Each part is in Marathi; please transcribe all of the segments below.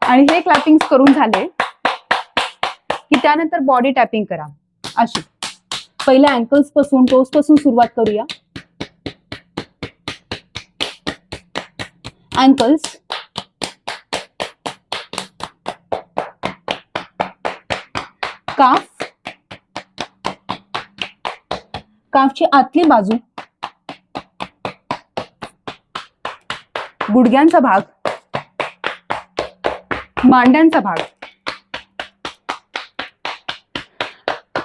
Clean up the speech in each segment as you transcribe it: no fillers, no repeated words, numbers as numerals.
आणि हे क्लॅपिंग करून झाले की त्यानंतर बॉडी टॅपिंग करा अशी. पहिल्या अँकल्स पासून, टोस पासून सुरुवात करूया. अँकल्स, काफ, काफची आतली बाजू, गुडघ्यांचा भाग, मांड्यांचा भाग,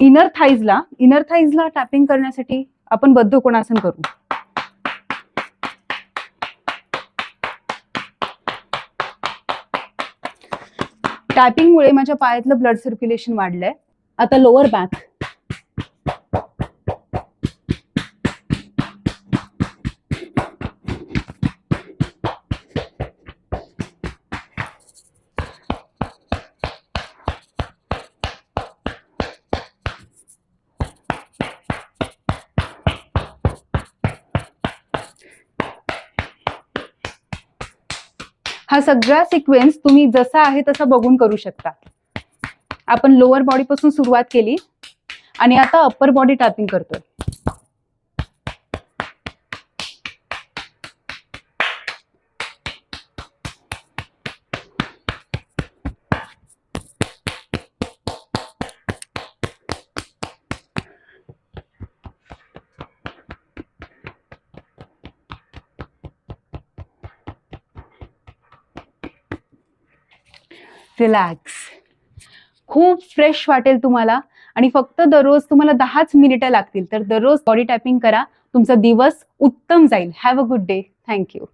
इनर थाईजला टॅपिंग करण्यासाठी आपण बद्ध कोणासन करू. टॅपिंगमुळे माझ्या पायातलं ब्लड सर्क्युलेशन वाढलंय. आता लोअर बॅक, हा सगळा सिक्वेन्स तुम्ही जसा आहे तसा बघून करू शकता. आपण लोअर बॉडी पासून सुरुवात केली आणि आता अप्पर बॉडी टॅपिंग करतोय. रिलॅक्स. खूप फ्रेश वाटेल तुम्हाला. आणि फक्त दररोज तुम्हाला 10च मिनिटं लागतील. तर दररोज बॉडी टॅपिंग करा. तुमचा दिवस उत्तम जाईल. Have a good day. Thank you.